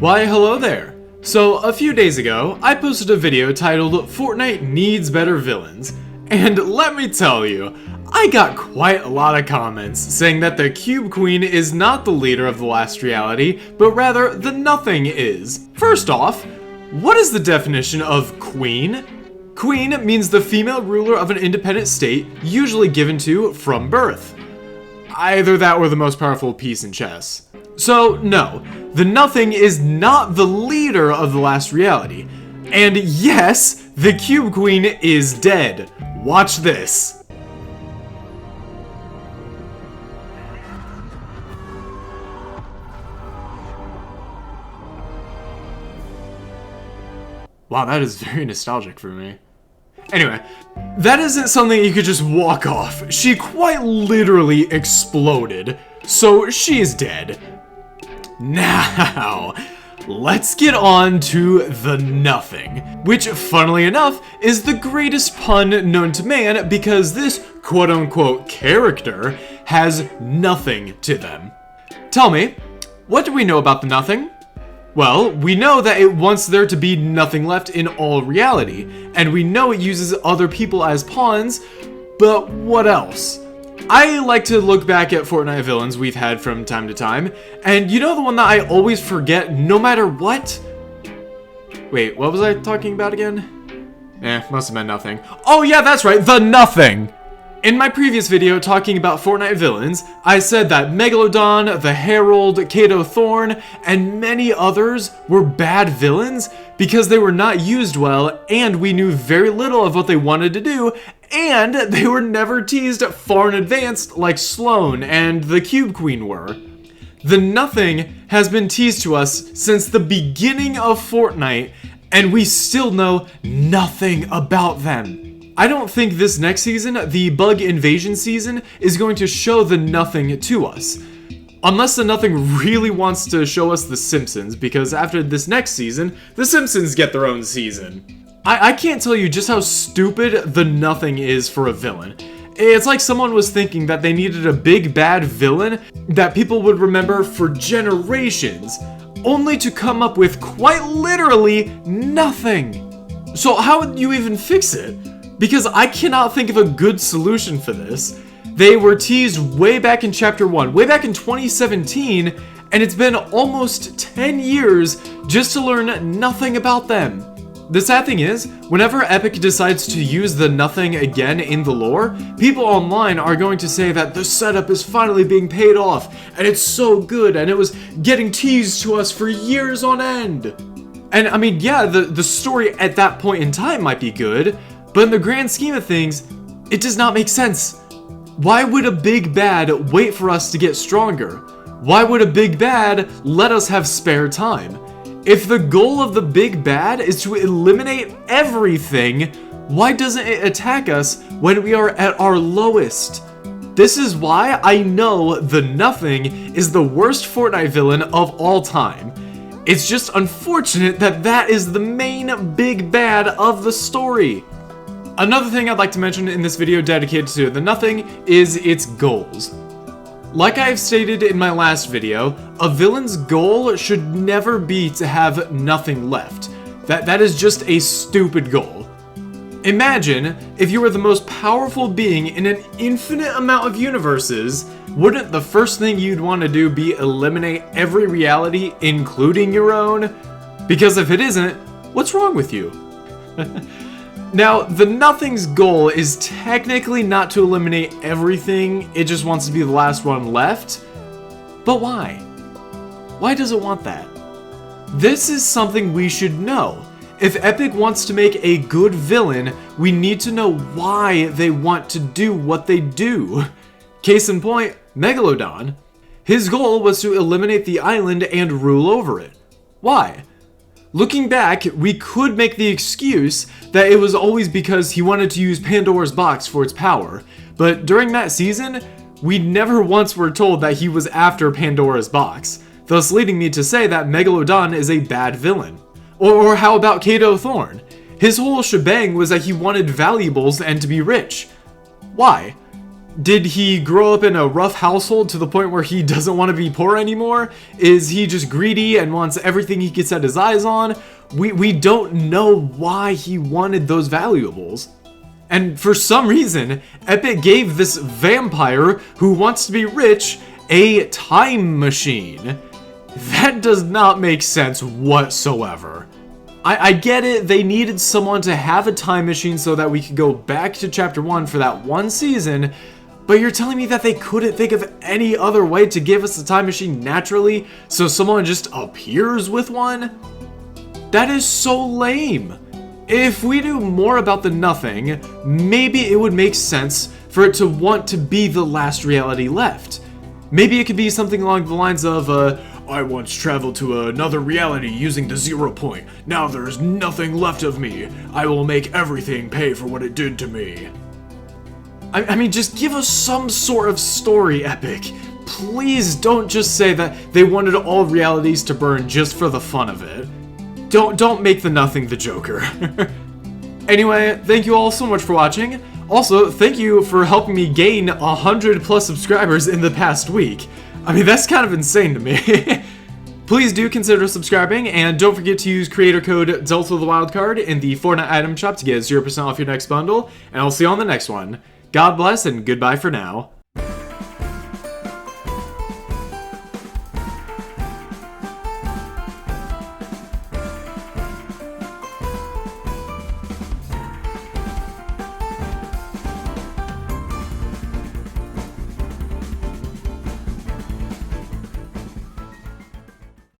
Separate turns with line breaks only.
Why, hello there! So, a few days ago, I posted a video titled Fortnite Needs Better Villains, and let me tell you, I got quite a lot of comments saying that the Cube Queen is not the leader of the last reality, but rather the Nothing is. First off, what is the definition of queen? Queen means the female ruler of an independent state, usually given to from birth. Either that or the most powerful piece in chess. So, no, the Nothing is not the leader of the last reality. And yes, the Cube Queen is dead. Watch this. Wow, that is very nostalgic for me. Anyway, that isn't something you could just walk off. She quite literally exploded, so she's dead. Now, let's get on to the Nothing, which, funnily enough, is the greatest pun known to man because this quote-unquote character has nothing to them. Tell me, what do we know about the Nothing? Well, we know that it wants there to be nothing left in all reality, and we know it uses other people as pawns, but what else? I like to look back at Fortnite villains we've had from time to time, and you know the one that I always forget no matter what? Wait, what was I talking about again? Must have meant nothing. Oh yeah, that's right, the Nothing! In my previous video talking about Fortnite villains, I said that Megalodon, the Herald, Kato Thorn, and many others were bad villains because they were not used well and we knew very little of what they wanted to do, and they were never teased far in advance like Sloan and the Cube Queen were. The Nothing has been teased to us since the beginning of Fortnite, and we still know nothing about them. I don't think this next season, the Bug Invasion season, is going to show the Nothing to us. Unless the Nothing really wants to show us The Simpsons, because after this next season, The Simpsons get their own season. I can't tell you just how stupid the Nothing is for a villain. It's like someone was thinking that they needed a big bad villain that people would remember for generations, only to come up with quite literally nothing. So how would you even fix it? Because I cannot think of a good solution for this. They were teased way back in Chapter 1, way back in 2017, and it's been almost 10 years just to learn nothing about them. The sad thing is, whenever Epic decides to use the Nothing again in the lore, people online are going to say that the setup is finally being paid off, and it's so good, and it was getting teased to us for years on end. And I mean, yeah, the story at that point in time might be good, but in the grand scheme of things, it does not make sense. Why would a big bad wait for us to get stronger? Why would a big bad let us have spare time? If the goal of the big bad is to eliminate everything, why doesn't it attack us when we are at our lowest? This is why I know the Nothing is the worst Fortnite villain of all time. It's just unfortunate that that is the main big bad of the story. Another thing I'd like to mention in this video dedicated to the Nothing is its goals. Like I have stated in my last video, a villain's goal should never be to have nothing left. That is just a stupid goal. Imagine if you were the most powerful being in an infinite amount of universes, wouldn't the first thing you'd want to do be eliminate every reality, including your own? Because if it isn't, what's wrong with you? Now, the Nothing's goal is technically not to eliminate everything, it just wants to be the last one left. But why? Why does it want that? This is something we should know. If Epic wants to make a good villain, we need to know why they want to do what they do. Case in point, Megalodon. His goal was to eliminate the island and rule over it. Why? Looking back, we could make the excuse that it was always because he wanted to use Pandora's box for its power, but during that season, we never once were told that he was after Pandora's box, thus leading me to say that Megalodon is a bad villain. Or how about Kato Thorn? His whole shebang was that he wanted valuables and to be rich. Why? Did he grow up in a rough household to the point where he doesn't want to be poor anymore? Is he just greedy and wants everything he can set his eyes on? We don't know why he wanted those valuables. And for some reason, Epic gave this vampire who wants to be rich a time machine. That does not make sense whatsoever. I get it, they needed someone to have a time machine so that we could go back to chapter 1 for that one season, but you're telling me that they couldn't think of any other way to give us a time machine naturally, so someone just appears with one? That is so lame. If we knew more about the Nothing, maybe it would make sense for it to want to be the last reality left. Maybe it could be something along the lines of, I once traveled to another reality using the 0 point. Now there's nothing left of me. I will make everything pay for what it did to me. I mean, just give us some sort of story, Epic. Please don't just say that they wanted all realities to burn just for the fun of it. Don't make the Nothing the Joker. Anyway, thank you all so much for watching. Also, thank you for helping me gain 100+ subscribers in the past week. I mean, that's kind of insane to me. Please do consider subscribing, and don't forget to use creator code DeltaTheWildCard in the Fortnite item shop to get 0% off your next bundle, and I'll see you on the next one. God bless, and goodbye for now.